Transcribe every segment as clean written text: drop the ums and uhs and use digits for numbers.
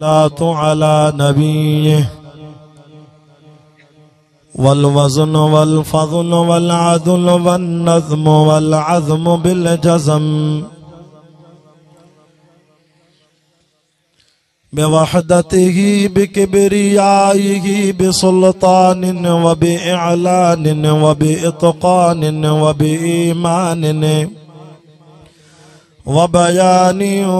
सल्लल्लाहु अला नबीह वल वज़न वल फ़ज़्ल वल अदल वन नज़्म वल अज़्म बिल जज़म बिवहदतिही बिकिब्रियाइही बिसुल्तानिन व बिइअलानिन व बिइत्क़ानिन व बिईमानिन व बयानिन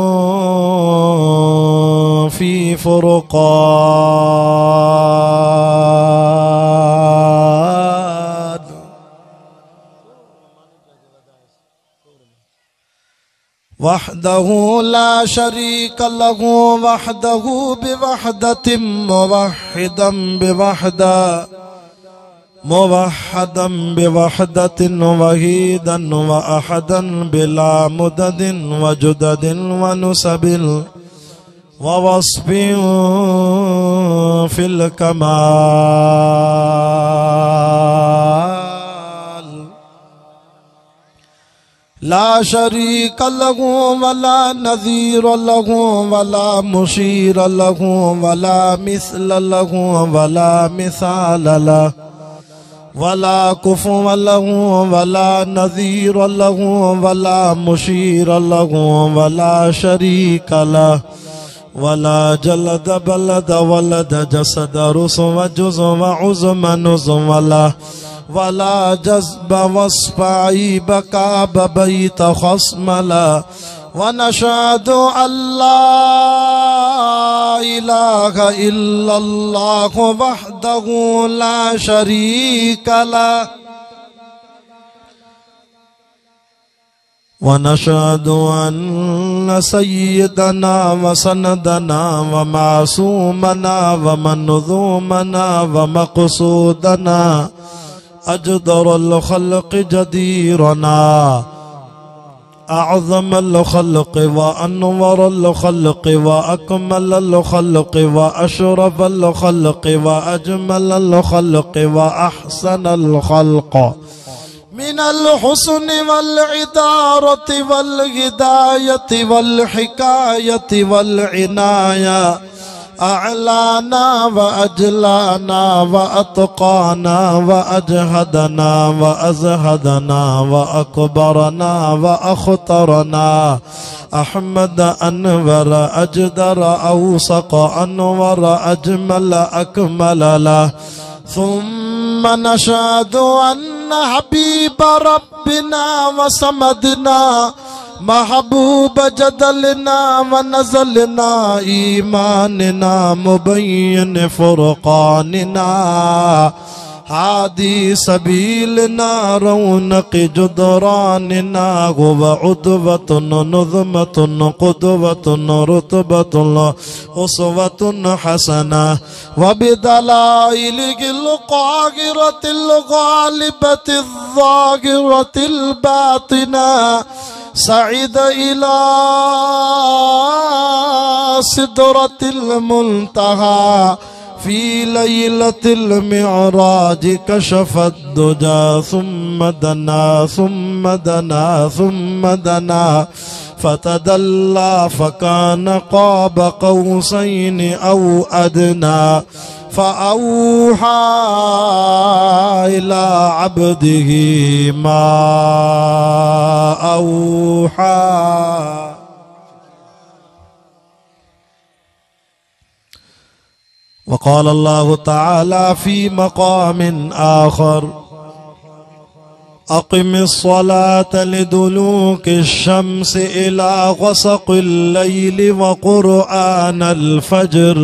फी फ़ुरक़ान वहदहु ला शरीक लहु वहदहु बिवहदतिम मुवहिदम बिवहदा मुवहदम बिवहदतिन वहीदन व अहदन बिला मुददिन व जुददिन व नुसबिल व वस्फिन फिल कमाल ला शरीक लहु वला नज़ीर लहु वला मुशीर लहु वला मिसल लहु वला मिसाल लहु वला कुफुव लहु वला नज़ीर लहु वला मुशीर लहु वला शरीक लहु वला जलद बलद वलद जसद रुस्व जुज़्व उज़्म नुज़्व लहु वला जज़्ब वस्फ़ ऐब काब बैत ख़स्म लहु व नशहदु अल्ला इलाहा इल्लल्लाह वहदहु ला शरीक लहु व नशहदु अन्न सय्यदना व सनदना व मासूमना व मनज़ूमना व मक़सूदना अजदरुल ख़ल्क़ जदीरना अअज़मुल ख़ल्क़ व अनवरुल ख़ल्क़ व अकमलुल ख़ल्क़ व अशरफुल ख़ल्क़ व अजमलुल ख़ल्क़ व अहसनुल ख़ल्क़ मिनल हुस्न वल इदारति वल हिदायति वल हिकायति वल इनाया अअलाना व अजलाना व अत्क़ाना व अजहदना व अज़हदना व अकबरना व अख़तरना अहमद अनवर अजदर औसक़ अनवर अजमल अकमल लहु सुम्मा नशहदु अन्न हबीब रब्बिना व समदना महबूब जदलना व नज़लना ईमानना मुबय्यिन फ़ुरक़ानना हादी सबीलना रौनक़ जुदरानना व उद्वतुन नुज़मतुन क़ुद्वतुन रुतबतुन उसवतुन हसना व बिदलाइलिल क़ाहिरतिल गालिबतिल ज़ाहिरतिल बातिना सईद इला सिदरतिल मुंतहा फी लैलतिल मिअराज कशफत दुजा सुम्मा दना सुम्मा दना सुम्मा दना फतदल्ला फकान क़ाब क़ौसैन औ अदना फ़अौहा इला अब्दिही मा औहा। वक़ाल अल्लाहु तआला फ़ी मक़ामिन आख़र अक़िमिस्सलात लिदुलूकिश्शम्सि इला ग़सक़िल लैलि व क़ुरआनल फ़ज्र।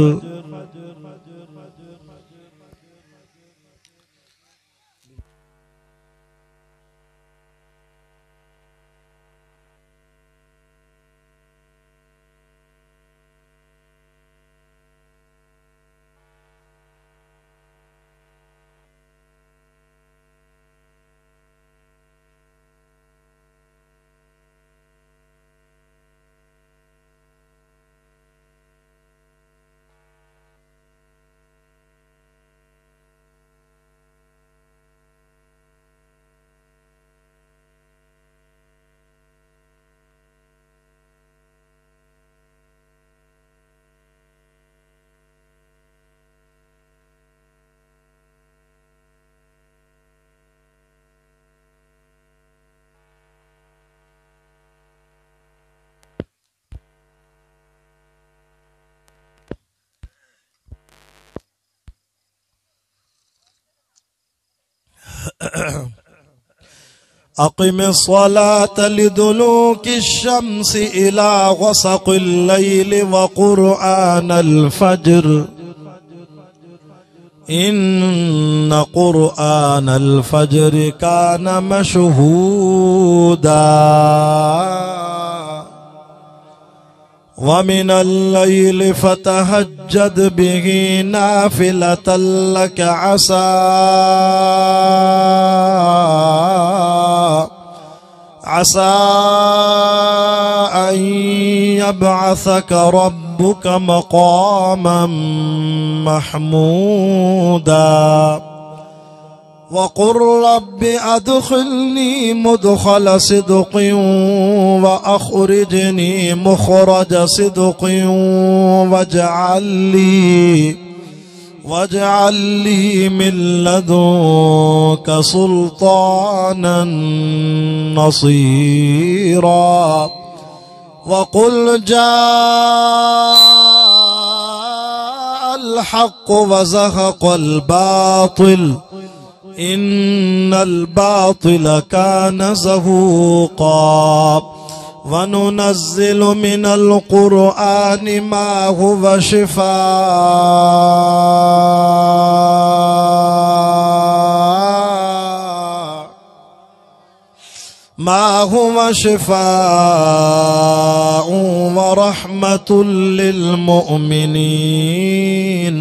अक़िम अस्सलात लिदुलूक अश-शम्स इला ग़सक़िल लैल व क़ुरआनल फ़ज्र इन्न क़ुरआनल फ़ज्र कान मशहूदा व मिनल लैल फ़तहज्जद बिही नाफ़िलतन लक असा अन यबअसक रब्बुक मक़ामन महमूदा वक़ुल रब्बि अदख़िलनी मुदख़ल सिद्क़िन व अख़रिजनी मुख़रज सिद्क़िन वजअल ली मिन लदुनक सुल्तानन नसीरा वक़ुल जाअल हक़्क़ व ज़हक़ल बातिल इन्नल बातिल कान ज़हूक़ा वनुनज़्ज़िलु मिनल क़ुरआनि मा हुवा शिफ़ाउन व रहमतुल लिल मुअमिनीन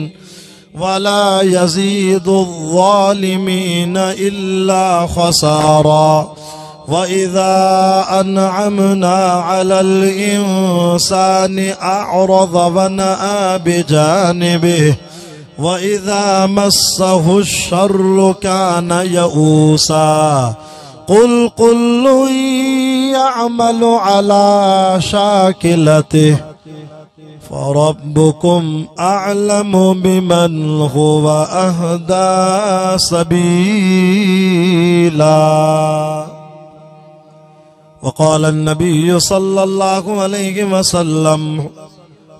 वला यज़ीदुज़्ज़ालिमीन इल्ला ख़सारा वइज़ा अनअमना अलल इंसानि अअरज़ वनअ बिजानिबिहि वइज़ा मस्सहु श्शर्रु कान यऊसा कुल कुल्लुन यअमलु अला शाकिलतिहि फ़रब्बुकुम अअलमु बिमन हुवा अहदा सबीला वक़ाल अन्नबी सल्लल्लाहु अलैहि वसल्लम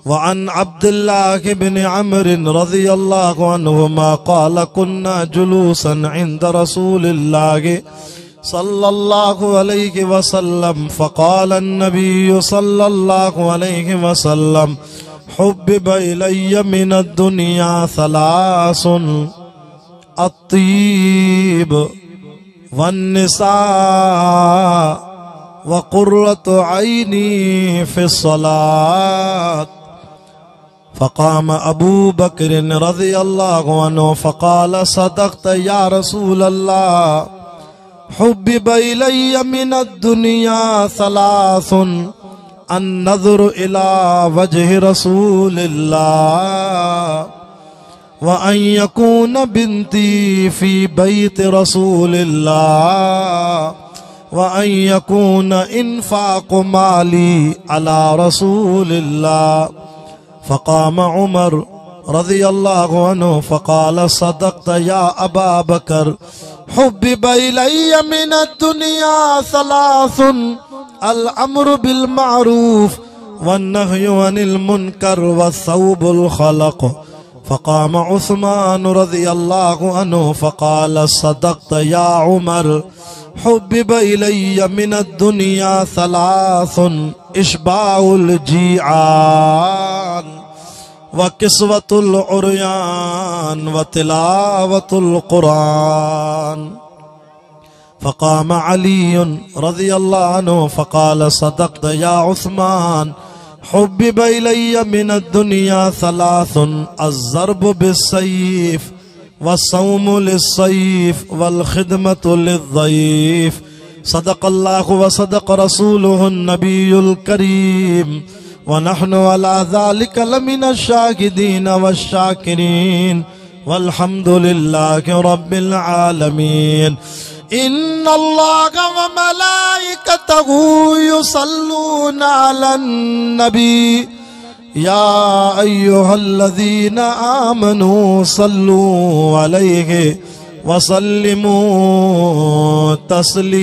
वअन अब्दुल्लाह इब्न अम्र रज़ियल्लाहु अन्हुमा क़ाल कुन्ना जुलूसन इंद रसूलिल्लाह सल्लल्लाहु अलैहि वसल्लम फ़क़ाल अन्नबी सल्लल्लाहु अलैहि वसल्लम हुब्बिब इलय्य मिनद दुनिया सलासुन अत्तीब वन्निसा व क़ुर्रतु ऐनी फ़िस्सलात फ़क़ाम अबू बकर रज़ियल्लाहु अन्हु फ़क़ाल सदक़त या रसूलल्लाह हुब्बिब इलय्य मिनद दुनिया सलासुन अन-नज़्रु इला वजहि रसूलिल्लाह व अन यकून बिन्ती फ़ी बैति रसूलिल्लाह व अन यकून इन्फ़ाक़ु माली अला रसूलिल्लाह फ़क़ाम उमर रज़ियल्लाहु अन्हु फ़क़ाल सदक़त या अबा बकर हुब्बिब इलय्य मिनद दुनिया सलासुन अल अम्रु बिल मारूफ वन नह्यु अनिल मुनकर वस्सौबुल खलक़ फ़क़ाम उस्मान रज़ियल्लाहु अन्हु फ़क़ाल सदक़त या उमर हुब्बिब इलय्य मिनद दुनिया सलासुन इश्बाउल जीआन व किस्वतुल उर्यान व तिलावतुल कुरान फ़क़ाम अली रज़ियल्लाहु अन्हु फ़क़ाल सदक़त या उस्मान हुब्बिब इलय्य मिनद दुनिया सलासुन अज़्ज़र्बु बिस्सैफ़ वस्सौमु लिस्सैफ़ वल ख़िदमतु लिज़्ज़ईफ़ सदक़ल्लाहु व सदक़ रसूलुहु नबियुल करीम व नहनु अला ज़ालिका लमिनश शाहिदीन वश्शाकिरीन वल्हम्दुलिल्लाहि रब्बिल आलमीन इन्नल्लाहा व मलाइकतहु युसल्लूना अलन नबी या अय्युहल्लज़ीना आमनू सल्लू अलैहि व सल्लिमू तस्लीमा।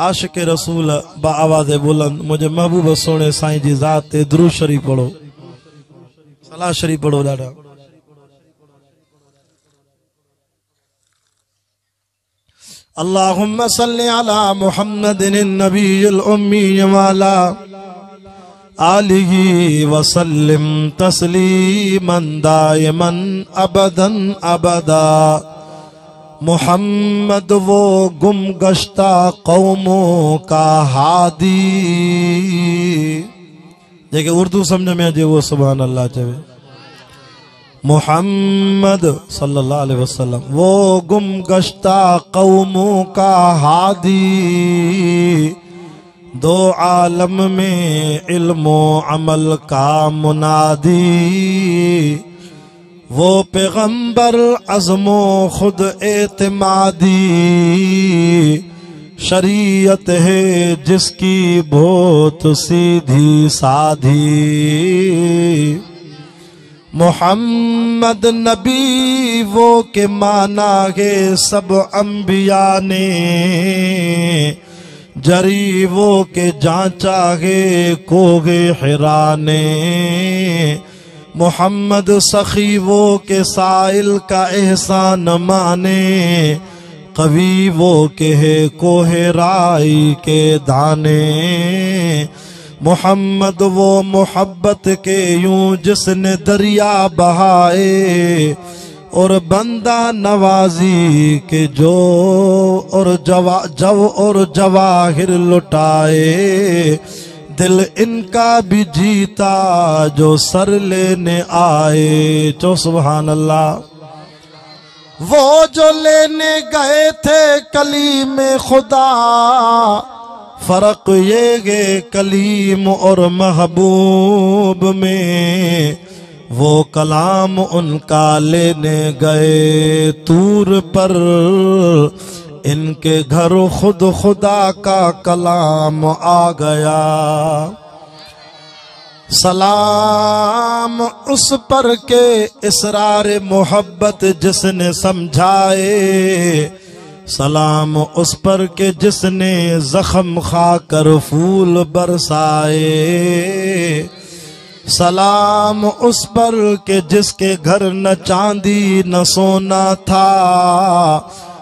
आशिक़ रसूल बा आवाज़ बुलंद मुझे महबूब सोने साईं जी ज़ात ते दुरूद शरीफ पढ़ो, सलाह शरीफ पढ़ो। ॾाढा अल्लाहुम्मा सल्ली अला मुहम्मदिन नबील उम्मी वाला आलिही वसल्लिम तस्लीमन दायमन अबदन अबदा। मुहम्मद वो गुम गश्ता कौमों का हादी। जेके उर्दू समझ में अचे वो सुभान अल्लाह चवे। मुहम्मद सल्लल्लाहु अलैहि वसल्लम वो गुम गश्ता कौमों का हादी। दो आलम में इल्मो अमल का मुनादी। वो पैगंबर अज़्मो खुद एतमादी। शरीयत है जिसकी बहुत सीधी साधी। मोहम्मद नबी वो के माना है सब अंबिया ने। जरी वो के जांचा है कोगे हिरा ने। मोहम्मद सखी वो के साइल का एहसान माने। कवि वो के है कोहे राई के दाने। मोहम्मद वो मोहब्बत के यूं जिसने दरिया बहाए। और बंदा नवाजी के जो और जवाहिर लुटाए। दिल इनका भी जीता जो सर लेने आए। चो सुभान अल्लाह। वो जो लेने गए थे कलीम खुदा। फर्क ये गे कलीम और महबूब में। वो कलाम उनका लेने गए तूर पर। इनके घर खुद खुदा का कलाम आ गया। सलाम उस पर के इसरार मोहब्बत जिसने समझाए। सलाम उस पर के जिसने जख्म खाकर फूल बरसाए। सलाम उस पर के जिसके घर न चांदी न सोना था।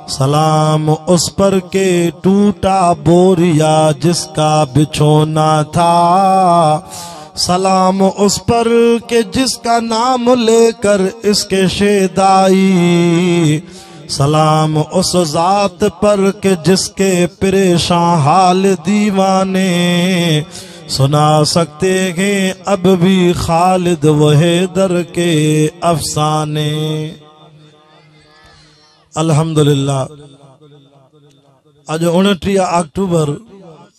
सलाम उस पर के टूटा बोरिया जिसका बिछोना था। सलाम उस पर के जिसका नाम लेकर इसके शेदाई। सलाम उस जात पर के जिसके परेशान हाल दीवाने सुना सकते हैं अब भी खालिद वहीदर के अफसाने। अल्हम्दुलिल्लाह। अज 29 अक्टूबर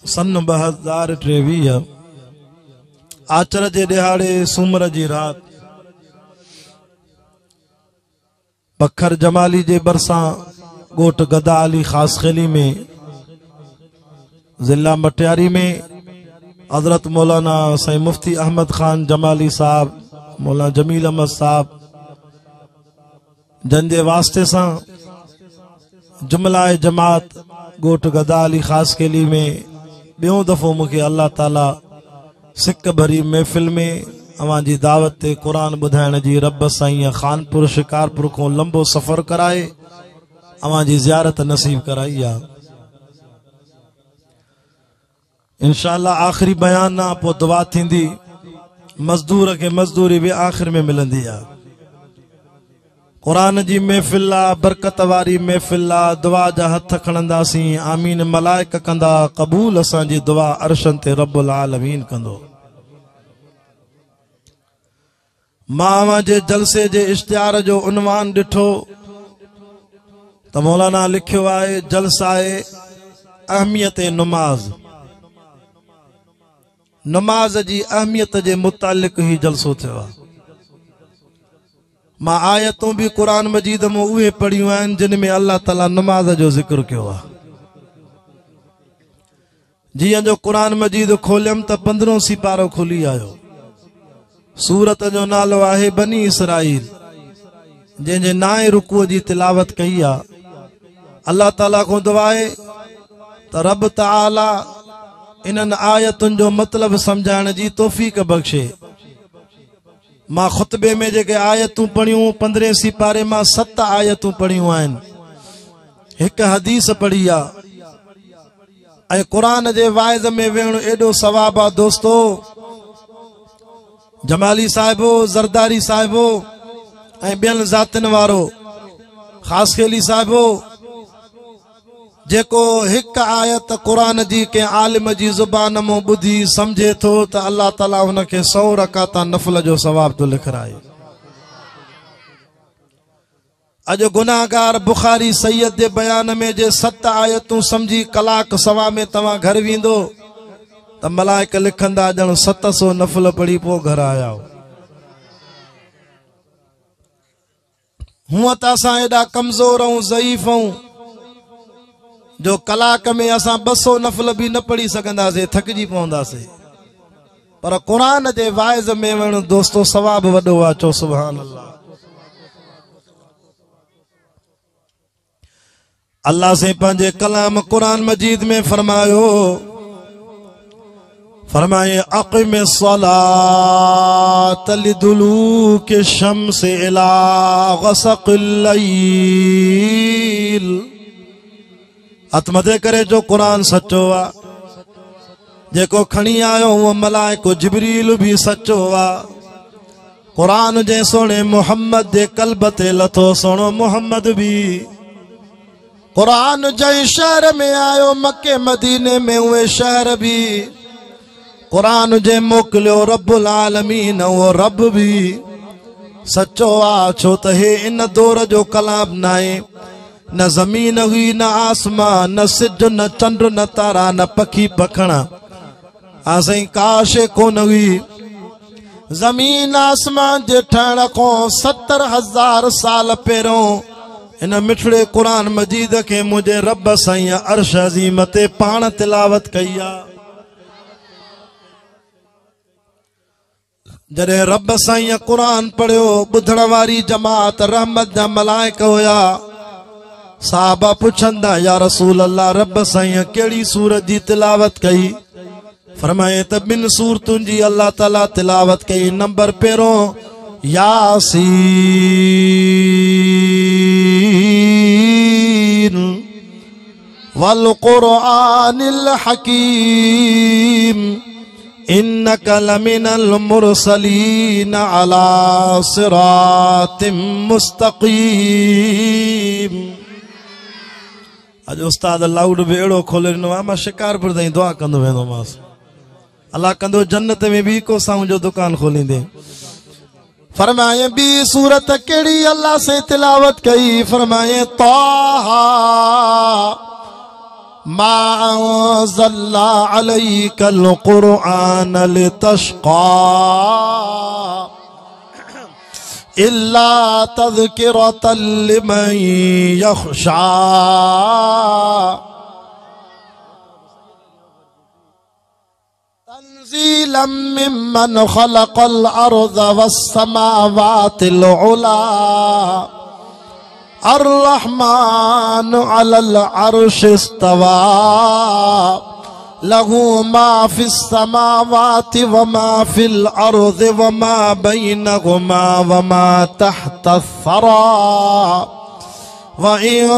सन 2023 आचर जे दिहाड़े सूमर जी रात बखर जमाली जे बरसा गोट गदा अली खास खेली में जिला मटियारी में हजरत मौलाना सईद मुफ्ती अहमद खान जमाली साहब, मौलाना जमील अहमद साहब जंजे वास्ते सा जुमलाए जमात गोट गदा अली खास खेली में बियों दफो मुझे अल्लाह ताला सिक भरी महफिल में अवां जी दावत ते कुरान बुधाइण जी रब साईं खानपुर शिकारपुर को लंबो सफर कराए अवां जी ज़ियारत नसीब कराई आ। इंशाअल्लाह आखिरी बयान ना पो दुआ थींदी। मजदूर के मजदूरी भी आखिर में मिलंदी आ। कुरान जी महफिल आ, बरकत वारी महफिल आ। दुआ जा हथ खणंदासीं आमीन मलाइक कंदा कबूल असां जी दुआ अर्शन ते रब्बुल आलमीन कंदो। मां जे जलसे जे इश्तिहार जो उन्वान डिठो तो मौलाना लिखियो आहे जलसाए अहमियत नमाज। नमाज जी अहमियत जे मुतालिक ही जलसो थियो आहे। मां आयतूं भी कुरान मजीद में उहे पढ़ियूं आहिनि जिन में अल्लाह ताला नमाज जो जिक्र कियो आहे। जियां जो कुरान मजीद खोलियम तो 15 सिपारो खुली आयो। सूरत जो नालो आहे बनी इसराइल जंहिंजे 9 रुकू जी तिलावत कई आ। अल्लाह ताला को दुआ आहे त रब ताला इन्हनि आयतुनि जो मतलब समझाइण जी तौफीक बख्शे। मां खुतबे में जेके आयतूं पढ़ियूं 15 सिपारे मां 7 आयतूं पढ़ियूं आहिनि। एक हदीस पढ़ी आ ऐं कुरान जे वाइज़ में वेहणो एडो सवाब आ दोस्तो। जमाली साहिबो, जरदारी साहिबो ऐं ॿियनि ज़ातियुनि वारो ख़ास खेली साहिबो जेको हिक आयत कुरान जी के आलिम जी ज़ुबान मां ॿुधी समझे थो त अल्लाह ताला हुनखे 100 रकात नफ़ल जो सवाब तो लिखराए। अॼु गुनाहगार बुखारी सैयद जे बयान में जे 7 आयतूं समझी कलाक सवा में तव्हां घर वेंदो त मलाइक लिखंदा ॼण 700 नफ़ल पढ़ी पोइ घर आया। हूअं त असां एॾा कमज़ोर ऐं ज़ईफ़ आहियूं जो कलाक में असां 200 नफ़ल भी न पढ़ी सघंदासीं, थकजी पवंदासीं। पर कुरान जे वाइज़ में वण दोस्तो सवाब वॾो आहे। चो सुभान अल्लाह। अल्लाह से पंहिंजे कलाम कुरान मजीद में फरमाए अक़िम सलात लिदुलूक शम्स इला गसक़िल लैल। अतमदे करे जो कुरान सच्चो आ, जेको खणी आयो वो मलाइको जिब्रील भी सच्चो आ। कुरान जे सोने मोहम्मद जे कल्ब ते लथो सोनो मोहम्मद भी। कुरान जै शहर में आयो मक्के मदीने में उहे शहर भी। कुरान जे मोकलियो रब्बुल आलमीन वो रब भी सच्चो आ। छो त हे इन दौर जो कलाम नाहे। न जमीन हुई, न आसमान, न सिज, न चंद्र, न तारा, न पखी पखणा। असाई काश कोन हुई। जमीन आसमान जे ठहण को 70,000 साल पहिरों इन मिठड़े कुरान मजीद के मुझे रब साईं अर्श अज़ीम ते पाण तिलावत कई आ। जरे रब साईं कुरान पढ़ियो बुधण वारी जमात रहमत जा मलाइक होया। साहबा पुछंदा या रसूल अल्लाह रब साईं केड़ी सूरत जी तिलावत कई? फरमाए त 2 सूरतुन जी अल्लाह ताला तिलावत कई। नंबर पहिरों यासीन वल कुरआनिल हकीम इन्नका लमिनल मुरसलीन अला सिरातिम मुस्तकीम। अज उस्ताद लाउड बेड़ो खोले ॾिनो आहे। मां शिकारपुर ताईं दुआ कंदो वेंदोमांसि। अल्लाह कंदो जन्नत में भी को साऊं जो दुकान खोलींदे। फरमाए बी सूरत केड़ी अल्लाह से तिलावत कई? फरमाए ताहा मा अंज़लना अलैकल कुरआन लितश्क़ा इल्ला तज़किरतल लिमन यख़शा। तंज़ीलन मिम्मन ख़लक़ल अर्ज़ वस्समावातिल उला अर्रहमान अलल अर्श इस्तवा लहू मा फिस समावाति व मा फिल अर्ज़ व मा बैनहुमा व मा तहत थरा व इन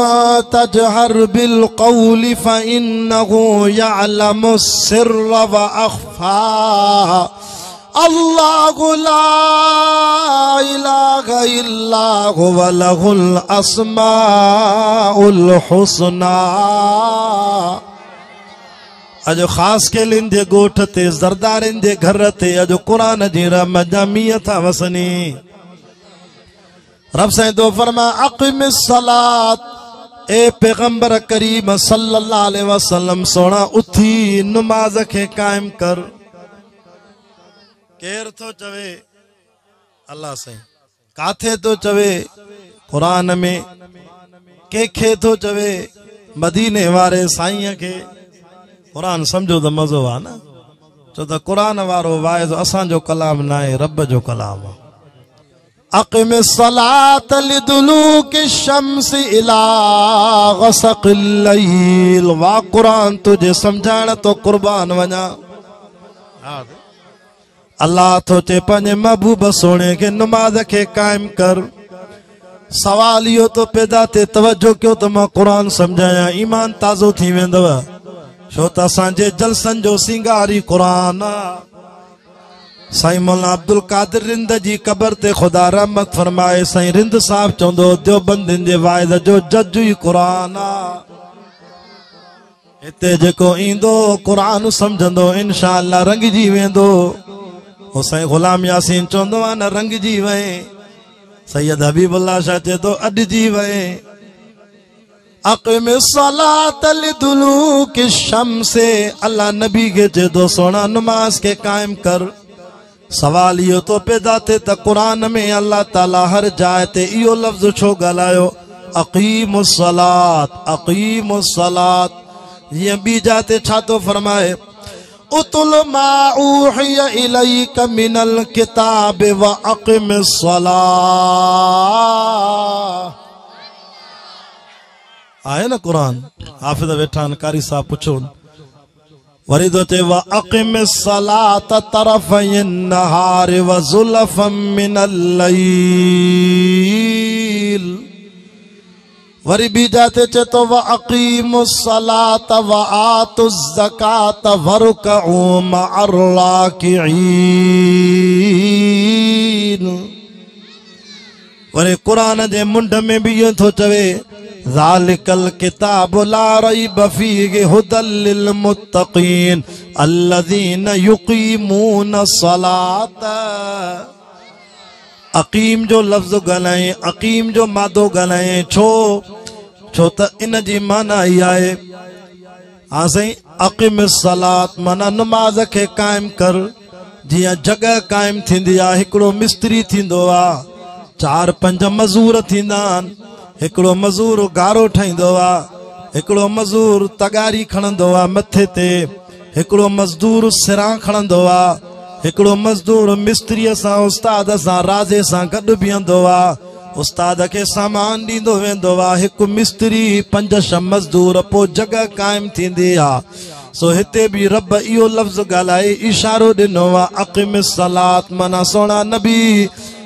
तजहर बिल क़ौल फइन्नहु यअलमु सिर्र व अख़फा। अल्लाहु ला इलाहा इल्ला हुवा लहुल अस्माउल हुस्ना। अज खास केलिन जे गोठ ते ज़रदारिन जे घर ते अज कुरान जी रहमत जा मींहं था वसनी। रब साईं तो फरमा अक़िमिस सलात। ए पैगंबर करीम सल्लल्लाहु अलैहि वसल्लम सोना उथी नमाज के कायम कर। केर तो चवे? अल्लाह साईं। काथे तो चवे? कुरान में। के तो चवे? मदीने वारे साईं के। कुरान समझो तो मजो आ ना। छो तो कुरान वारो वाइज असां जो कलाम ना है, रब जो कलाम है। अक़िमिस सलात लिदुलूकिश शम्स इला गसक़िल लैल। वाह कुरान तुझे समझाण तो कुर्बान वञा। अल्लाह तो चे पंहिंजे महबूब सोने के नमाज के कायम कर। सवाल इहो तो पैदा थे तवज्जो कयो तो मां कुरान समझाया ईमान ताज़ो थी वेंदव छो त असांजे जलसन जो सिंगार ई कुरान आहे। साईं मौलाना अब्दुल कादिर रिंद जी कबर ते खुदा रहमत फरमाए साईं रिंद साहब चवंदो देवबंदिन जे वाइद जो जज ई कुरान आहे। हिते जेको ईंदो कुरान समझंदो इंशाअल्लाह रंगजी वेंदो। ओ साईं गुलाम यासीन चवंदो आहे न रंगजी वए सैयद हबीबुल्लाह शाह चए तो अॾिजी वए। अक़िम सलात लिदुलूक शम्से अल्लाह नबी के चए तो सोना नमाज के कायम कर। सवाल इहो तो पैदा थे त कुरान में अल्लाह ताला हर जाइ ते इहो लफ्ज़ छो ॻाल्हायो अक़ीमुस सलात अक़ीमुस सलात। ये बी जाते छा तो फरमाए उतुल मा ऊहिय इलैक मिनल किताब व अक़िमिस सलात। आहे न कुरान हाफिज़ वेठा आहिनि कारी साहब पुछो वरी तो चे व अक़िमिस सलात तरफ़इन नहार व ज़ुलफ़म मिनल लैल। वरी भी जाते चे तो व अक़ीमुस सलात व आतुज़ ज़कात वरकऊ मअर राकिईन। वरी कुरान जे मुंड में भी इहो थो चवे ज़ालिकल किताब ला रैब फ़ीहि हुदल लिल मुत्तक़ीन अल्लज़ीन युक़ीमून सलात। अक़ीम जो लफ्ज़ ॻाल्हाए अक़ीम जो मादो ॻाल्हाए छो त इन जी माना ई आहे हाँ साईं अक़िमिस सलात माना नमाज के कायम कर। जियां जगह कायम थींदी आहे हिकिड़ो मिस्त्री थींदो आहे 4-5 मज़ूर थींदा आहिनि। हिकिड़ो मज़ूर गारो ठाहींदो आहे हिकिड़ो मज़ूर तगारी खणंदो आहे मथे ते हिकिड़ो मज़दूर सिरां खणंदो आहे हिकिड़ो मज़दूर मिस्त्रीअ सां उस्ताद सां राज़े सां गॾु बीहंदो आहे उस्ताद के सामान ॾींदो वेंदो आहे। हिकु मिस्त्री 5-6 मज़दूर पोइ जगह कायम थींदी आहे। सो हिते भी रब इहो लफ्ज़ ॻाल्हाए इशारो ॾिनो आहे अक़िमिस सलात माना सोना नबी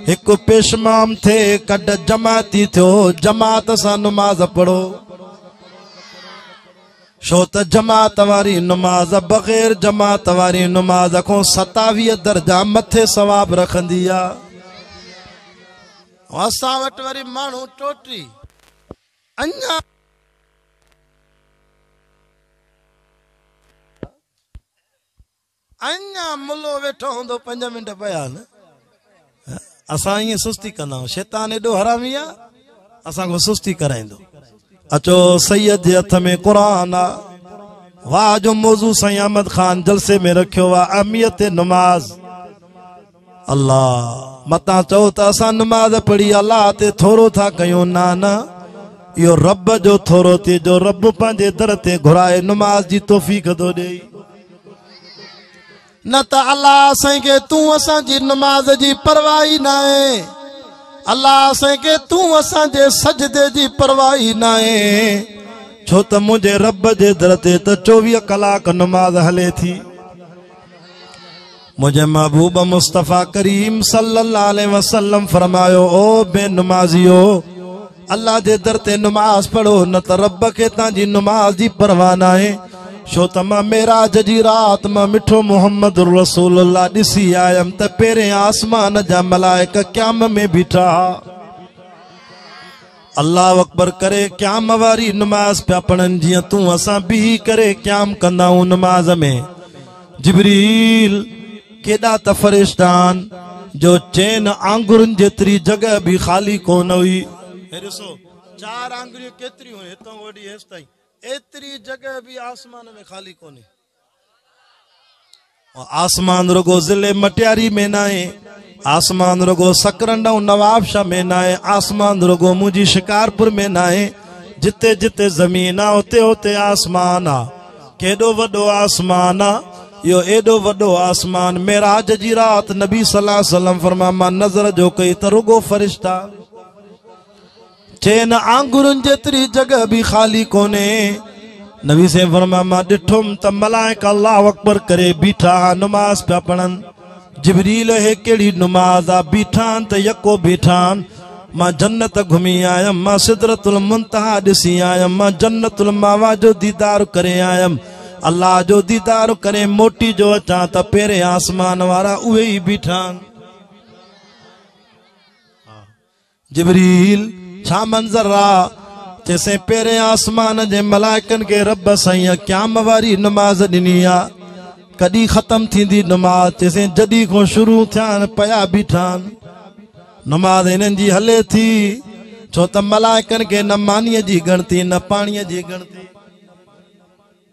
हिकु पेशमाम थे कॾ जमाती थियो जमात सां नमाज पढ़ो छो त जमात वारी नमाज बग़ैर जमात वारी नमाज खां 27 दर्जा मथे सवाब रखंदी आहे। असां वटि वरी माण्हू टोटी अञा मुलो वेठो हूंदो 5 मिंट पिया न असां ईअं सुस्ती कंदा आहियूं। शैतान एॾो हरामी आहे असांखे सुस्ती कराईंदो। अचो सैयद जे हथ में कुरान आहे। वाह जो मौज़ू साईं अहमद खान जलसे में रखियो आहे अहमियत नमाज। अल्लाह मता चओ त असां नमाज पढ़ी अल्लाह ते थोरो था कयूं न इहो रब जो थोरो थिए जो रब पंहिंजे दर ते घुराए नमाज जी तौफ़ीक़ थो ॾे। न त अल्लाह असांखे तूं असांजी नमाज जी परवाही न आहे अल्लाह असांखे तूं असांजे सजदे जी परवाही न आहे छो त मुंहिंजे रब जे दर ते त 24 कलाक नमाज हले थी। मुझे महबूब मुस्तफ़ा करीम सल्लल्लाहु अलैहि वसल्लम फरमायो ओ बेनमाज़ियो अल्लाह जे दर ते नमाज पढ़ो न त रब के तव्हांजी नमाज जी परवाह न आहे छो त मां मेराज जी रात मां मिठो मोहम्मद रसूलुल्लाह ॾिसी आयमि त पहिरें आसमान जा मलाइक क़याम में बीठा अल्लाह अकबर करे क़याम वारी नमाज पिया पढ़नि जीअं तूं असां बीही करे क़याम कंदा आहियूं नमाज में। जिब्रील केॾा त फ़रिश्तान जो चैन आंगुरनि जेतिरी जगह भी ख़ाली कोन हुई। ॾिसो 4 आंगुरियूं केतिरियूं हितां वठी हेसि ताईं एतिरी जगह भी आसमान में खाली कोन्हे। आसमान रुगो ज़िले मटियारी में न आहे आसमान रुगो सकरंड ऐं नवाबशाह में न आहे आसमान रुगो मुंहिंजी शिकारपुर में न आहे जिते जिते ज़मीन आहे उते उते आसमान आहे। केॾो वॾो आसमान आहे यो एडो वडो आसमान मेराज जी रात नबी सल्लल्लाहु अलैहि वसल्लम फरमा मां नजर जो कई त रुगो फरिश्ता चैन आंगुरन जेतरी जगह भी खाली कोने। नबी से फरमा मां डिठुम त मलाइका अल्लाह अकबर करे बीठा नमाज पिया पढ़न। जिब्रील हे केड़ी नमाज आ बीठा त यको बीठा मां जन्नत घुमी आयम, मां सिदरतुल मुंतहा ॾिसी आयम, मां जन्नतुल मावा जो दीदार करे आयम। अल्लाह जो दीदार करे मोटी जो अचां त पहिरें आसमान वारा उहे ई बीठा। जिब्रील छा मंज़र आ? जैसे पहिरें आसमान जे मलाइकनि के रब साईं क़याम वारी नमाज़ ॾिनी आ। कॾहिं ख़त्म थींदी नमाज़? जैसे जॾहिं खां शुरू थिया पया बीठा। नमाज़ इन्हनि जी हले थी छो त मलाइकनि के न मानीअ जी गणती न पाणीअ जी गणती।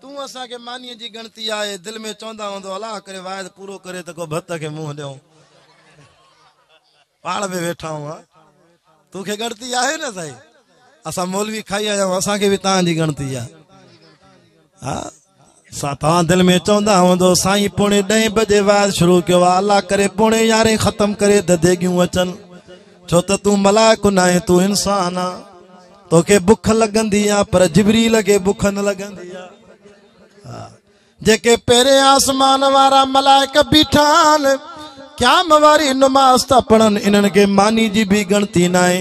तूं असांखे मानीअ जी गणती आहे, दिल में चवंदा हूंदो अलाह करे वाइद पूरो करे त को भत खे मुंहुं ॾियूं, पाण में वेठा आहियूं। तोखे गणती आहे न साईं? असां मौलवी खाई आया आहियूं, असांखे बि तव्हांजी गणती आहे। हा तव्हां दिल में चवंदा हूंदो साईं पौणे 10 बजे वाइद शुरू कयो आहे, अलाह करे पौणे 11 ख़त्म करे त देगियूं अचनि। छो त तूं मलाइको न आहे, तूं इंसान आ। तोखे बुख लगंदी आहे पर जिब्रील खे बुख न लगंदी आहे। जेके पहिरें आसमान वारा मलाइक बीठा आहिनि क़याम वारी नमाज़ था पढ़नि, इन्हनि खे मानी जी बि गणती न आहे।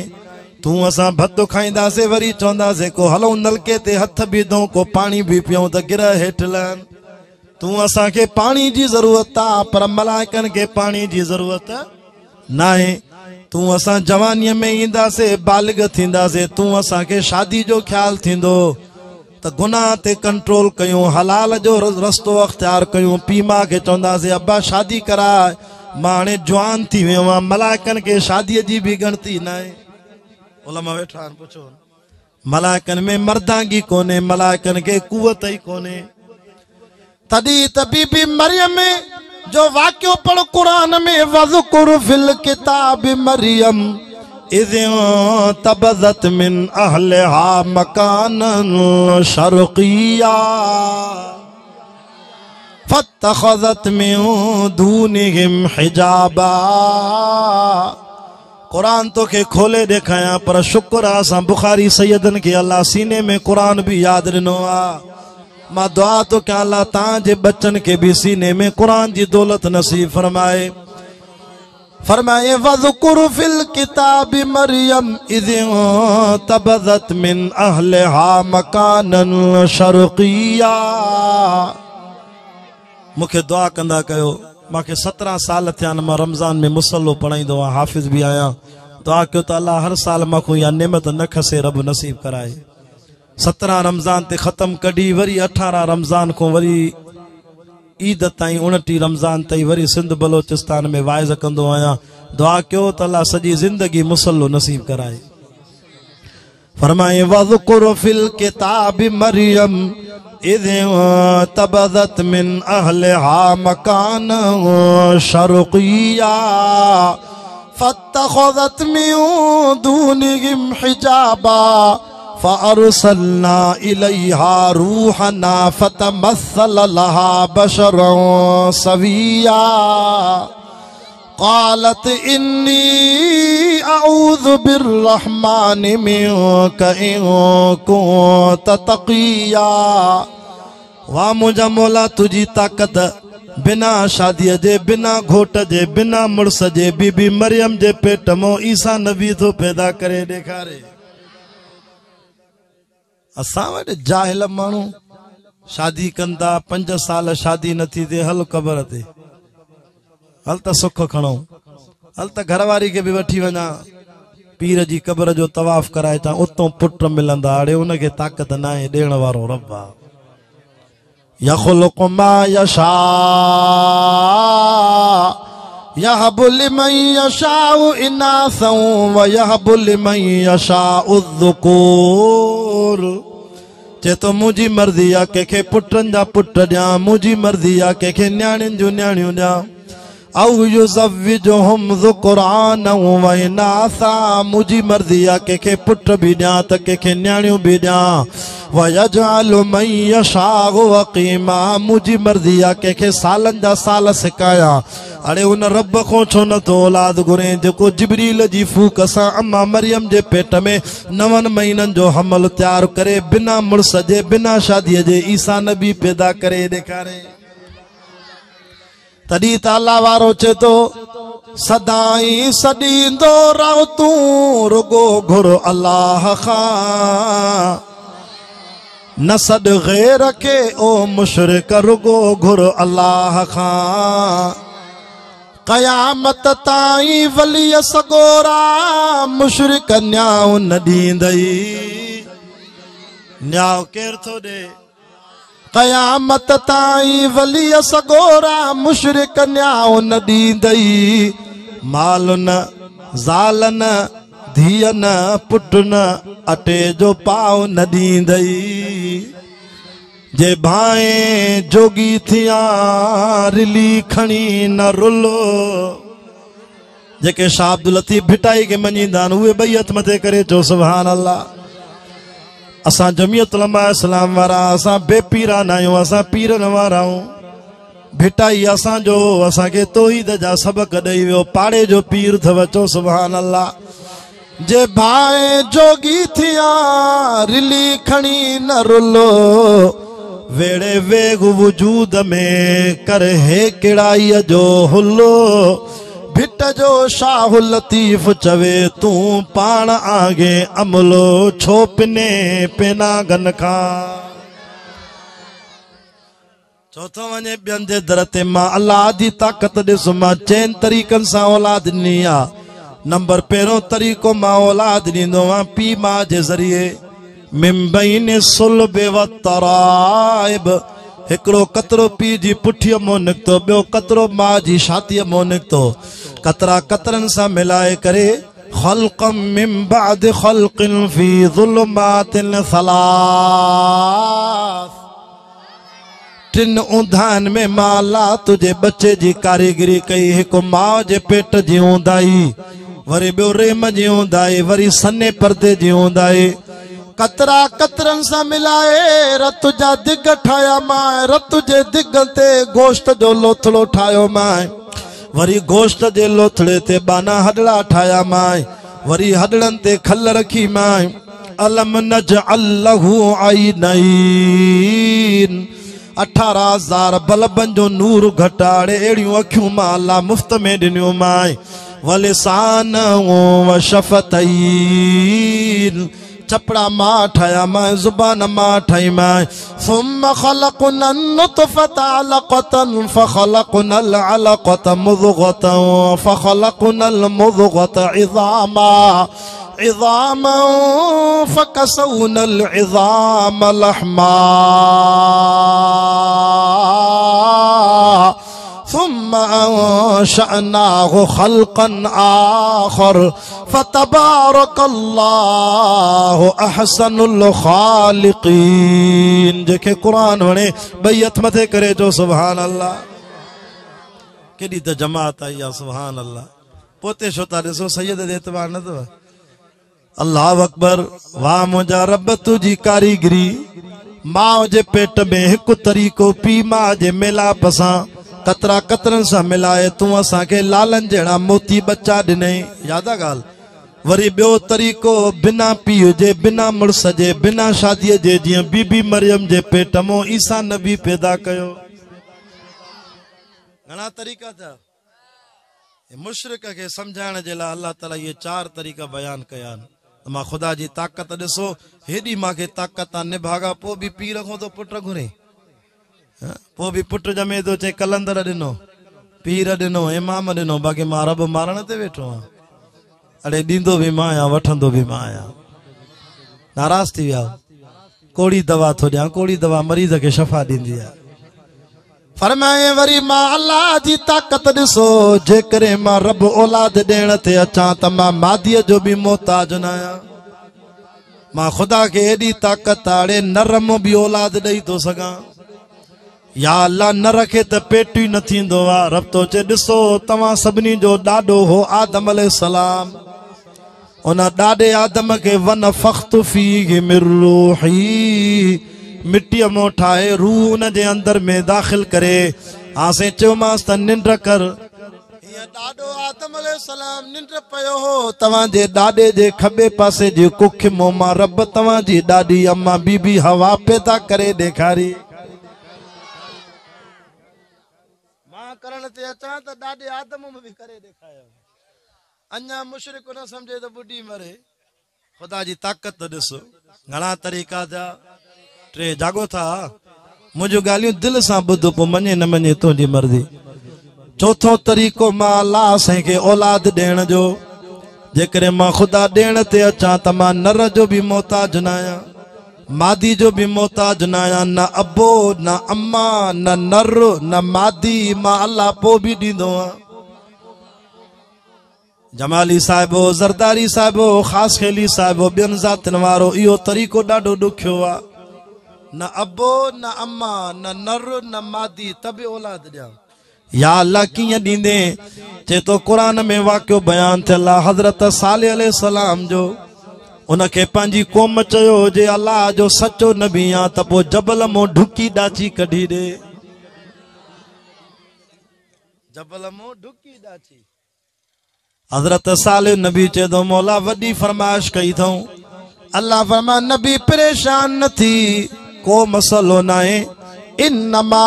तूं असां भत खाईंदासीं वरी चवंदासीं को हलो नलके ते हथ बि धो, को पाणी बि पियूं त गिर हेठि लहनि। तूं असांखे पाणी जी ज़रूरत आहे पर मलाइकनि खे पाणी जी ज़रूरत न आहे। तूं असां जवानीअ में ईंदासीं बालिग थींदासीं, तूं असांखे शादी जो ख़्यालु थींदो त गुनाह ते कंट्रोल कयूं, हलाल जो रस्तो अख्तियार कयूं। पीउ माउ खे चवंदासीं अब्बा शादी कराए, मां हाणे जवान थी वियो आहियां। मलाइकनि खे शादीअ जी बि गणती न आहे। उलमा वेठा आहिनि, पुछो मलाइकनि में मर्दांगी कोन्हे, मलाइकनि खे कुवत ई कोन्हे। तॾहिं त बीबी मरियम जो वाक़ियो पढ़ क़ुरान में, वज़कुर फिल किताब मरियम इज़ तबज़त मिन अहलिहा मकानन शर्क़िया फत्तख़ज़त मिन दूनिहिम हिजाबा। कुरान तो के खोले ॾेखारियां पर शुक्र आहे असां बुखारी सैयदनि खे अल्लाह सीने में कुरान भी याद ॾिनो आहे। मां दुआ तो कयां अल्लाह तव्हांजे बच्चन के भी सीने में कुरान जी दौलत नसीब फरमाए। फरमाए वज़कुर फिल किताब मरियम इज़ तबज़त मिन अहलिहा मकानन शर्क़िया। मूंखे दुआ कंदा कयो। मांखे 17 साल थिया, मां रमज़ान में मुसल्लो पढ़ाईंदो आहियां, हाफ़िज़ भी आहियां। दुआ कयो त अल्लाह हर साल मांखो इहा नेमत न खसे, रब नसीब कराए। 17 रमज़ान ते ख़त्म कढी, वरी 18 रमज़ान को वरी ईद ताईं 29 रमज़ान ताईं वरी सिंध बलोचिस्तान में वाइज़ कंदो आहियां। दुआ कयो त अल्लाह सॼी ज़िंदगी मुसल्लो नसीब कराए। फरमाए वज़कुर फिल किताब मरियम इज़ तबज़त मिन अहलिहा मकानन शर्क़िया फत्तख़ज़त मिन दूनिहिम हिजाबा फ़अरसलना इलैहा रूहना फ़तमस्सल लहा बशरन सविया क़ालत इन्नी अऊज़ु बिर्रहमानि मिनका इन कुंत तक़िया। वाह मुंहिंजा मौला तुझी ताक़त बिना शादीअ जे, बिना घोट जे, बिना मुड़स जे बीबी मरियम जे पेट मों ईसा नबी तो पैदा करे ॾेखारे। असां वटि जाहिल माण्हू शादी कंदा, 5 साल शादी नथी थिए, हल क़बर ते, हल त सुख खणो, हल त घरवारी के भी वठी वञा, पीर जी क़बर जो तवाफ़ कराए ता, उतों पुट मिलंदा। अड़े उनखे ताक़त न आहे, ॾियण वारो रब आहे। यख़्लुक़ु मा यशा यहबु लिमन यशाउ इनासन व यहबु लिमन यशाउ ज़ुकूर। चे तो मुंहिंजी मर्ज़ी आहे कंहिंखे पुटनि जा पुट ॾियां, मुंहिंजी मर्ज़ी आहे कंहिंखे न्याणियुनि जूं न्याणियूं ॾियां। औ युज़व्विजुहुम ज़ुक़रानन व इनासा। मुंहिंजी मर्ज़ी आहे कंहिंखे पुट बि ॾियां त कंहिंखे न्याणियूं बि ॾियां। व यजअलु मन यशाउ अक़ीमा। मुंहिंजी मर्ज़ी आहे कंहिंखे सालनि जा साल सिकायां। अड़े उन रब को छो नथो औलाद घुरे जेको जिब्रील जी फूक सां अम्मा मरियम जे पेट में 9 महीननि जो हमल तैयार करे, बिना मुड़स जे, बिना शादीअ जे ईसा नबी पैदा करे ॾेखारे। तॾहिं त अल्लाह वारो चए तो सदाई सदींदो रहो तू रुगो घुर अल्लाह खां न सद गैर के ओ मुशरिक रुगो घुर अल्लाह खां क़यामत ताई वली सगोरा मुशरिक न्याउ न ॾींदई न्याउ केर थो ॾे क़यामत ताई वली सगोरा मुशरिक न्याउ न ॾींदई माल न ज़ाल न धीअ न पुट न अटे जो पाव न ॾींदई जे भाए जोगी थिया रिली खणी न रुलो जेके शाह अब्दुल लतीफ भिटाई के मञींदा आहिनि उहे ॿई हथ मथे करे चओ सुभान अल्लाह असां जमियत उलमा इस्लाम वारा असां बेपीरा न आहियूं असां पीरन वारा आहियूं भिटाई असांजो असांखे तौहीद जा सबक ॾेई वियो पाड़े जो पीर अथव चओ सुभान अल्लाह जे भाए जोगी थिया रिली खणी न रुलो वेड़े वेग वजूद में कर हे किड़ाईअ जो हुलो भिट जो शाह लतीफ चवे तू पाण आगे अमलो छो पिने पेना गन खां चौथो वञे ॿियनि जे दर ते मां अल्लाह जी ताक़त ॾिस मां चइनि तरीक़नि सां औलाद ॾिनी आहे नंबर पहिरियों तरीक़ो मां औलाद ॾींदो आहियां पीउ माउ जे ज़रिए मिम्बईन सुल्ब व तराइब हिकिड़ो कतरो पीउ जी पुठीअ मों निकितो ॿियो कतरो माउ जी छातीअ मों निकितो कतरा कतरनि सां मिलाए करे ख़ल्क़म मिन बाद ख़ल्क़िन फी ज़ुलुमातिन सलास टिन ऊंधान में माला तुझे बच्चे जी कारीगरी कई हिकु माउ जे पेट जी ऊंधाई वरी ॿियो रेम जी ऊंधाई वरी सने पर्दे जी ऊंधाई कतरा कतरन सां मिलाए रत जा दिग ठाया माए रत जे दिग ते गोश्त जो लोथड़ो ठायो माए वरी गोश्त जे लोथड़े ते बाना हडड़ा ठाया माए वरी हडड़न ते खल रखी माए अलम नजअल लहू ऐनैन 18,000 बल्बन जो नूर घटाड़े अड़ियूं अखियूं मां अल्लाह मुफ्त में ॾिनियूं माए वलिसान व शफतैन चपड़ा मां ठाया माए जुबान मां ठाई माए सुम्मा खलक़ना नुतफता अलक़तन फखलक़ना अलक़त मुज़ग़तन फखलक़ना मुज़ग़त इज़ामा इज़ामा फकसौना इज़ाम लहमा सुम्मा अंशअनाहु खल्क़न आखर फतबारकल्लाहु अहसनुल खालिकीन जेके कुरान वणे ॿई हथ मथे करे जो सुभान अल्लाह केॾी त जमात आई आहे सुभान अल्लाह पोते छो था ॾिसो सैयद जे एतबार न अथव अल्लाह अकबर वाह मुंहिंजा रब तुंहिंजी कारीगरी माउ जे पेट में हिकु तरीक़ो पीउ माउ जे मेलाप सां कतरा कतरन सां मिलाए तूं असांखे लालन जहिड़ा मोती बच्चा ॾिनई याद आहे ॻाल्हि वरी ॿियो तरीक़ो बिना पीउ जे बिना मुड़ुस जे बिना शादीअ जे जीअं बीबी मरियम जे पेट मां ईसा नबी पैदा कयो घणा तरीक़ा थिया मुशरिक खे सम्झाइण जे लाइ अल्लाह ताला इहे 4 तरीक़ा बयान कया आहिनि मां ख़ुदा जी ताक़त ॾिसो हेॾी मूंखे ताक़त आहे निभागा पोइ बि पीउ रखो तो पुट घुरे पोइ बि पुट ॼमे थो चए कलंदर ॾिनो पीर ॾिनो इमाम ॾिनो बाक़ी मां रब मारण ते वेठो आहियां अड़े ॾींदो बि मां आहियां वठंदो बि मां आहियां नाराज़ थी विया कोड़ी दवा थो ॾियां कोड़ी दवा मरीज़ खे शफ़ा ॾींदी आहे फरमाए वरी मां अल्लाह जी ताक़त ॾिसो जेकरे मां रब औलाद ॾियण ते अचां त मां मादीअ जो बि मोहताज न आहियां मां ख़ुदा खे एॾी ताक़त आड़े नरम बि औलाद ॾेई थो सघां या अल्लाह न रखे त पेटू न थींदो आहे रब तो चए ॾिसो तव्हां सभिनी जो ॾाॾो हो आदम अलैहिस्सलाम उन ॾाॾे आदम खे वन फख्तु फीहि मिर रूही मिट्टीअ मों ठाहे रूह उन जे अंदर में दाख़िल करे आसे चयोमांसि त निंड कर ॾाॾो आदम अलैहिस्सलाम निंड पियो हो तव्हांजे ॾाॾे जे खॿे पासे जी कुख मों मां रब तव्हांजी ॾाॾी अम्मा बीबी हवा पैदा करे ॾेखारी करण ते अचां त ॾाढे आदम में बि करे ॾेखारियो अञा मुशरिक न सम्झे त ॿुॾी मरे ख़ुदा जी ताक़त ॾिसो घणा तरीक़ा जा टे जागो था मुंहिंजूं ॻाल्हियूं दिलि सां ॿुध पोइ मञे न मञे तुंहिंजी मर्ज़ी चौथों तरीक़ो मां अल्लाह साईं खे औलाद ॾियण जो जेकॾहिं मां ख़ुदा ॾियण ते अचां त मां नर जो बि मोहताज न आहियां मादी जो बि मोहताज न आहियां न अबो न अम्मा न नर न मादी मां अल्लाह पोइ बि ॾींदो आहियां जमाली साहिबो ज़रदारी साहिबो ख़ासि खेली साहिबो ॿियनि ज़ातियुनि वारो इहो तरीक़ो ॾाढो ॾुखियो आहे न अबो न अम्मा न नर न मादी त बि औलाद ॾियां या अल्लाह कीअं ॾींदे चए तो क़ुरान में वाक़ियो बयान थियल आहे हज़रत सालेह अलैहिस्सलाम जो उनखे पंहिंजी क़ौम चयो जे अल्लाह जो सचो नबी आहे त पोइ जबल मों ढुकी ॾाची कढी ॾे जबल मों ढुकी ॾाची हज़रत सालेह नबी चए तो मौला वॾी फरमाइश कई अथऊं अल्लाह फरमा नबी परेशान न थी को मसलो न आहे इन्नमा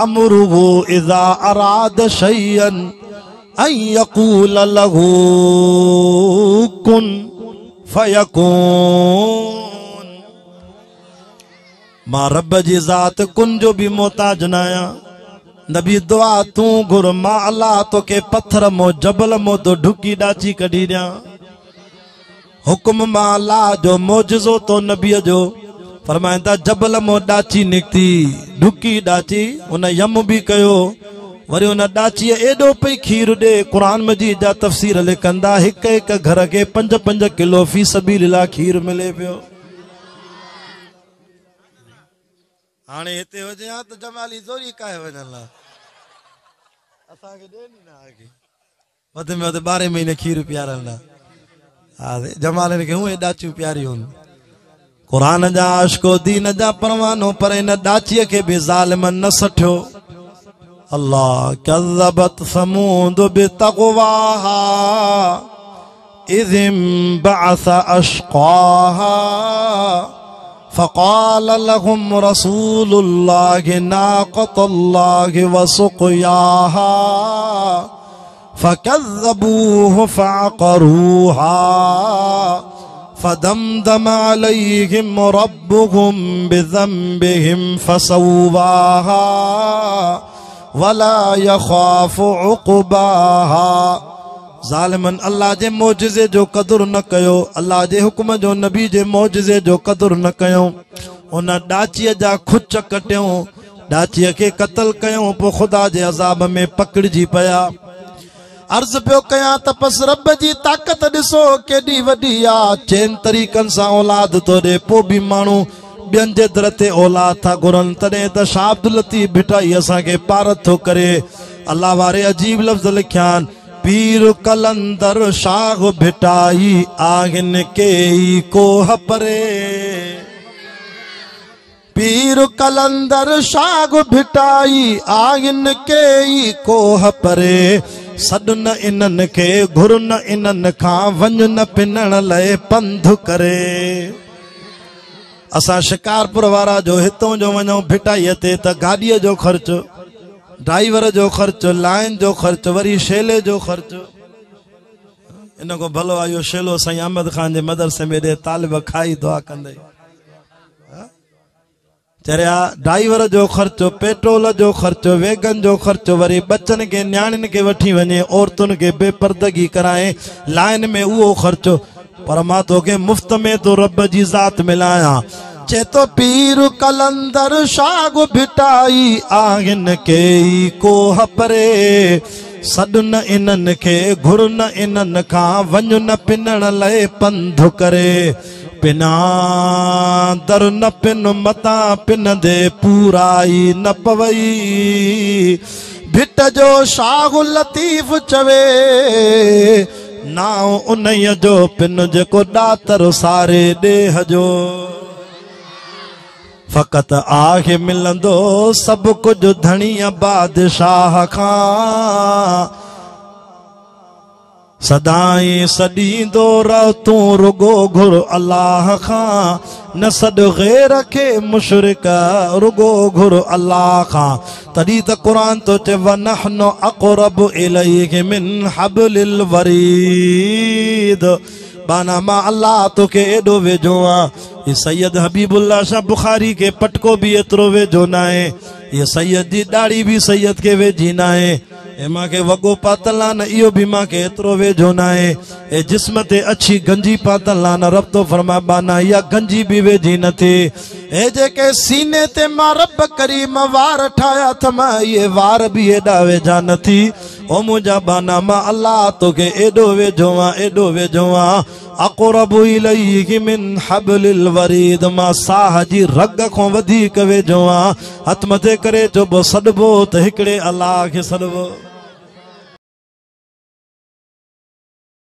अमरुहु इज़ा अराद शैअन अन यक़ूल लहू कुन फयकून मां रब जी ज़ात कुन जो भी मोहताज न आहियां नबी दुआ तूं घुर मां अल्लाह तोखे पत्थर मो जबल मो तो ढुकी ॾाची कढी ॾियां हुक्म मां अल्लाह जो मोजिज़ो तो नबीअ जो फरमाईंदा जबल मो ॾाची निकती ढुकी ॾाची उन यम भी कयो वरी उन ॾाची एॾो पई खीर ॾे क़ुरान मजीद जा तफ़सीर लिखंदा हिक हिक घर के 5-5 किलो फी सबीलिल्लाह खीर मिले पियो हाणे हिते हुजे हा त जमाली ज़ोरी काहे वञण लाइ असांखे ॾे नी न आगे वध में वध 12 महीने खीर पियारण लाइ हा जमाले खे हूअं ॾाचियूं प्यारियूं क़ुरान जा आशिको दीन जा परवानो पर इन ॾाचीअ खे बि ज़ालिमनि न सठियो अल्लाह कज़बत समूद बितक़वाहा इज़िम बअस अशक़ाहा फ़क़ाल लहुम रसूलुल्लाहि नाक़तुल्लाहि वसुक़याहा फ़कज़्ज़बूहु फ़अक़रूहा फदमदम अलैहिम रब्बुहुम बिज़ंबिहिम फसव्वाहा वला यख़ाफ़ु उक़बाहा ज़ालिमन अल्लाह जे मोजिज़े जो क़दुर न कयो अल्लाह जे हुक्म जो नबी जे मोजिज़े जो क़दुर न कयो उन ॾाचीअ जा खुच कटियो ॾाचीअ खे क़त्ल कयो पोइ ख़ुदा जे अज़ाब में पकड़जी पिया अर्ज़ पियो कयां त पस रब जी ताक़त ॾिसो केॾी वॾी आहे चइनि तरीक़नि सां औलाद तो ॾे पोइ बि माण्हू ॿियनि जे दर ते औलाद था घुरनि तॾहिं त शाह अब्दुल लतीफ़ भिटाई असांखे पार थो करे अल्लाह वारे अजीब लफ़्ज़ लिखिया आहिनि पीर कलंदर शाह भिटाई आहिनि केई कोह परे पीर कलंदर शाह भिटाई आहिनि केई कोह परे सॾु न इन्हनि खे घुर न इन्हनि खां वञ न पिनण लाइ पंध करे असां शिकारपुर वारा जो हितों जो वञूं भिटाईअ ते त गाॾीअ जो ख़र्च ड्राइवर जो ख़र्च लाइन जो ख़र्च वरी शेले जो ख़र्च इन को भलो आयो शेलो साईं अहमद ख़ान जे मदरसे में ॾे तालिब खाई दुआ कंदे चरिया ड्राइवर जो ख़र्चो पेट्रोल जो ख़र्चो वेगन जो ख़र्चो वरी बच्चन के न्याणियुनि खे वठी वञे औरतुनि खे बेपर्दगी कराए लाइन में उहो ख़र्चो पर मां तोखे मुफ़्त में तो रब जी ज़ात मिलायां चे तो पीर कलंदर शाग भिटाई आहिनि केई कोह परे सॾु न इन्हनि खे घुर न इन्हनि खां वञ न पिनण लाइ पंध करे पिना दर न पिन मता पिन दे पूराई न पवई भिट जो शाह लतीफ़ चवे नाव उन्हीअ जो पिन जेको ॾातर सारे ॾेह जो फ़क़त आहे मिलंदो सभु कुझु धणीअ बादशाह खां सदाई सॾींदो रह तूं रुगो घुर अल्लाह खां न सॾ ग़ैर खे मुशरिक रुगो घुर अल्लाह खां तॾहिं त क़ुरान तो चे वनहनु अक़रबु इलैहि मिन हब्लिल वरीद। बाना मां अल्लाह तोखे एॾो वेझो आ। ये सैयद हबीबुल्लाह शाह बुखारी के पटको भी एतिरो वेझो न आहे। ये सैयद जी दाढ़ी भी सैयद के वेझी न आहे। ए मां के वॻो पातल आहे न इहो भी मां के एतिरो वेझो न आहे। ए जिस्म ते अच्छी गंजी पातल आहे न रब तो फरमा बाना इहा गंजी भी वेझी न थिए। ए जेके सीने ते मां रब करीम वार ठाया त मां इहे वार भी एॾा वेझा न थी। ओ मुंहिंजा बाना मां अल्लाह तोखे एॾो वेझो आहे, एॾो वेझो आहे। अक़रबु इलैहि मिन हब्लिल वरीद। मां साह जी रग खां वधीक वेझो आहे। हथ मथे करे चइबो सॾबो त हिकिड़े अल्लाह खे सॾबो।